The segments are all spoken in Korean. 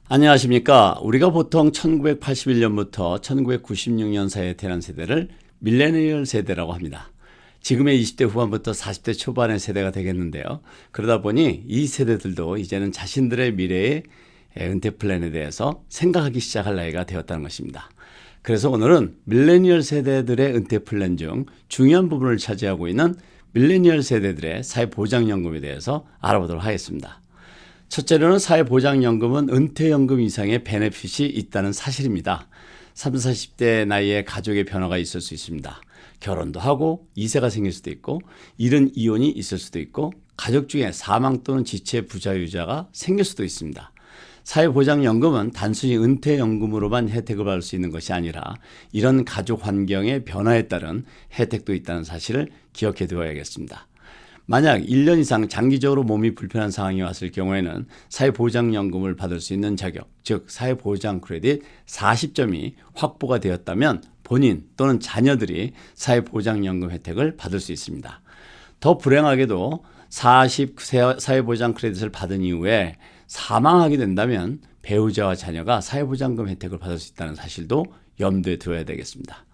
안녕하십니까. 우리가 보통 1981년부터 1996년 사이에 태어난 세대를 밀레니얼 세대라고 합니다. 지금의 20대 후반부터 40대 초반의 세대가 되겠는데요. 그러다 보니 이 세대들도 이제는 자신들의 미래의 은퇴 플랜에 대해서 생각하기 시작할 나이가 되었다는 것입니다. 그래서 오늘은 밀레니얼 세대들의 은퇴 플랜 중 중요한 부분을 차지하고 있는 밀레니얼 세대들의 사회보장연금에 대해서 알아보도록 하겠습니다. 첫째로는 사회보장연금은 은퇴연금 이상의 베네핏이 있다는 사실입니다. 30, 40대 나이에 가족의 변화가 있을 수 있습니다. 결혼도 하고 2세가 생길 수도 있고 이른 이혼이 있을 수도 있고 가족 중에 사망 또는 지체 부자유자가 생길 수도 있습니다. 사회보장연금은 단순히 은퇴연금으로만 혜택을 받을 수 있는 것이 아니라 이런 가족 환경의 변화에 따른 혜택도 있다는 사실을 기억해 두어야겠습니다. 만약 1년 이상 장기적으로 몸이 불편한 상황이 왔을 경우에는 사회보장연금을 받을 수 있는 자격, 즉 사회보장 크레딧 40점이 확보가 되었다면 본인 또는 자녀들이 사회보장연금 혜택을 받을 수 있습니다. 더 불행하게도 40 사회보장 크레딧을 받은 이후에 사망하게 된다면 배우자와 자녀가 사회보장금 혜택을 받을 수 있다는 사실도 염두에 두어야 되겠습니다.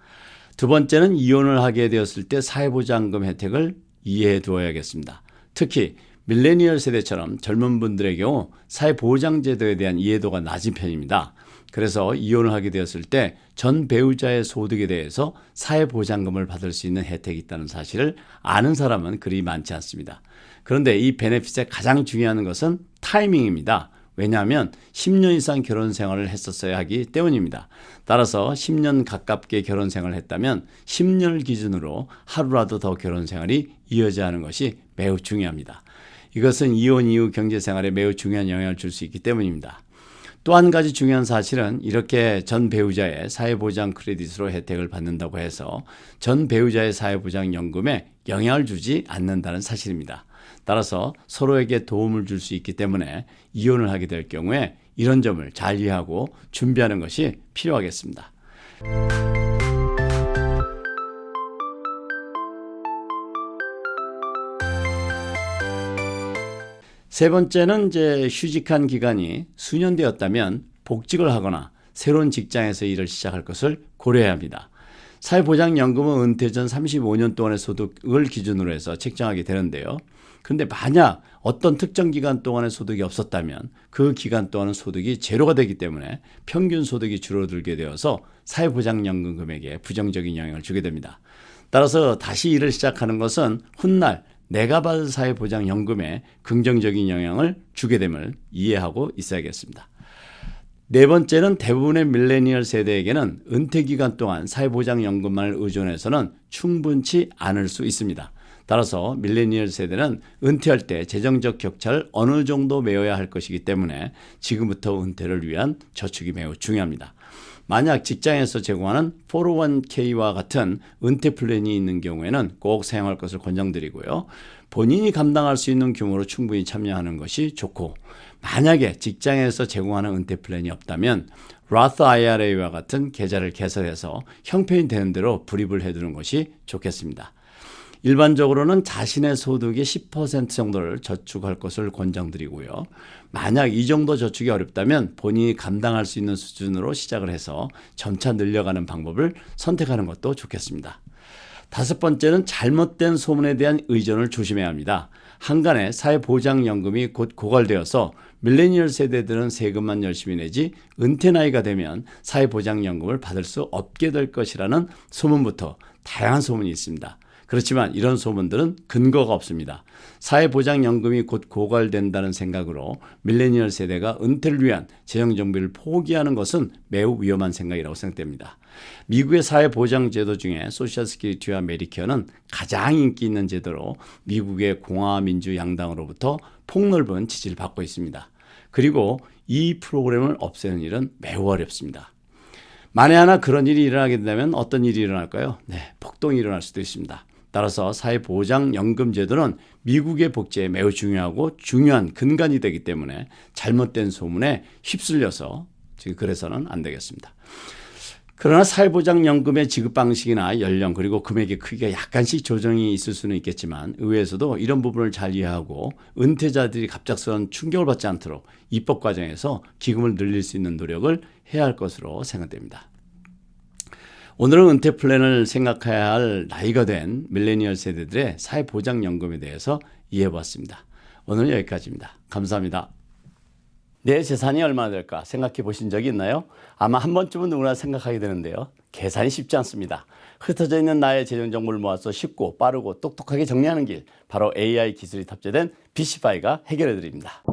두 번째는 이혼을 하게 되었을 때 사회보장금 혜택을 이해해 두어야겠습니다. 특히 밀레니얼 세대처럼 젊은 분들의 경우 사회보장제도에 대한 이해도가 낮은 편입니다. 그래서 이혼을 하게 되었을 때 전 배우자의 소득에 대해서 사회보장금을 받을 수 있는 혜택이 있다는 사실을 아는 사람은 그리 많지 않습니다. 그런데 이 베네핏의 가장 중요한 것은 타이밍입니다. 왜냐하면 10년 이상 결혼 생활을 했었어야 하기 때문입니다. 따라서 10년 가깝게 결혼 생활을 했다면 10년을 기준으로 하루라도 더 결혼 생활이 이어져야 하는 것이 매우 중요합니다. 이것은 이혼 이후 경제 생활에 매우 중요한 영향을 줄 수 있기 때문입니다. 또 한 가지 중요한 사실은 이렇게 전 배우자의 사회보장 크레딧으로 혜택을 받는다고 해서 전 배우자의 사회보장연금에 영향을 주지 않는다는 사실입니다. 따라서 서로에게 도움을 줄 수 있기 때문에 이혼을 하게 될 경우에 이런 점을 잘 이해하고 준비하는 것이 필요하겠습니다. 세 번째는 이제 휴직한 기간이 수년 되었다면 복직을 하거나 새로운 직장에서 일을 시작할 것을 고려해야 합니다. 사회보장연금은 은퇴 전 35년 동안의 소득을 기준으로 해서 책정하게 되는데요. 그런데 만약 어떤 특정 기간 동안의 소득이 없었다면 그 기간 동안은 소득이 제로가 되기 때문에 평균 소득이 줄어들게 되어서 사회보장연금 금액에 부정적인 영향을 주게 됩니다. 따라서 다시 일을 시작하는 것은 훗날 내가 받을 사회보장연금에 긍정적인 영향을 주게 됨을 이해하고 있어야겠습니다. 네 번째는 대부분의 밀레니얼 세대에게는 은퇴 기간 동안 사회보장연금만을 의존해서는 충분치 않을 수 있습니다. 따라서 밀레니얼 세대는 은퇴할 때 재정적 격차를 어느 정도 메워야 할 것이기 때문에 지금부터 은퇴를 위한 저축이 매우 중요합니다. 만약 직장에서 제공하는 401k와 같은 은퇴 플랜이 있는 경우에는 꼭 사용할 것을 권장드리고요. 본인이 감당할 수 있는 규모로 충분히 참여하는 것이 좋고, 만약에 직장에서 제공하는 은퇴 플랜이 없다면 Roth IRA와 같은 계좌를 개설해서 형편이 되는 대로 불입을 해두는 것이 좋겠습니다. 일반적으로는 자신의 소득의 10% 정도를 저축할 것을 권장드리고요. 만약 이 정도 저축이 어렵다면 본인이 감당할 수 있는 수준으로 시작을 해서 점차 늘려가는 방법을 선택하는 것도 좋겠습니다. 다섯 번째는 잘못된 소문에 대한 의존을 조심해야 합니다. 한간에 사회보장연금이 곧 고갈되어서 밀레니얼 세대들은 세금만 열심히 내지 은퇴 나이가 되면 사회보장연금을 받을 수 없게 될 것이라는 소문부터 다양한 소문이 있습니다. 그렇지만 이런 소문들은 근거가 없습니다. 사회보장연금이 곧 고갈된다는 생각으로 밀레니얼 세대가 은퇴를 위한 재정정비를 포기하는 것은 매우 위험한 생각이라고 생각됩니다. 미국의 사회보장제도 중에 소셜 시큐리티와 메디케어는 가장 인기 있는 제도로 미국의 공화민주 양당으로부터 폭넓은 지지를 받고 있습니다. 그리고 이 프로그램을 없애는 일은 매우 어렵습니다. 만에 하나 그런 일이 일어나게 된다면 어떤 일이 일어날까요? 폭동이 일어날 수도 있습니다. 따라서 사회보장연금 제도는 미국의 복지에 매우 중요하고 중요한 근간이 되기 때문에 잘못된 소문에 휩쓸려서 지금 그래서는 안 되겠습니다. 그러나 사회보장연금의 지급 방식이나 연령 그리고 금액의 크기가 약간씩 조정이 있을 수는 있겠지만 의회에서도 이런 부분을 잘 이해하고 은퇴자들이 갑작스러운 충격을 받지 않도록 입법 과정에서 기금을 늘릴 수 있는 노력을 해야 할 것으로 생각됩니다. 오늘은 은퇴 플랜을 생각해야 할 나이가 된 밀레니얼 세대들의 사회보장연금에 대해서 이해해봤습니다. 오늘은 여기까지입니다. 감사합니다. 내 재산이 얼마나 될까 생각해 보신 적이 있나요? 아마 한 번쯤은 누구나 생각하게 되는데요. 계산이 쉽지 않습니다. 흩어져 있는 나의 재정 정보를 모아서 쉽고 빠르고 똑똑하게 정리하는 길, 바로 AI 기술이 탑재된 BC파이가 해결해 드립니다.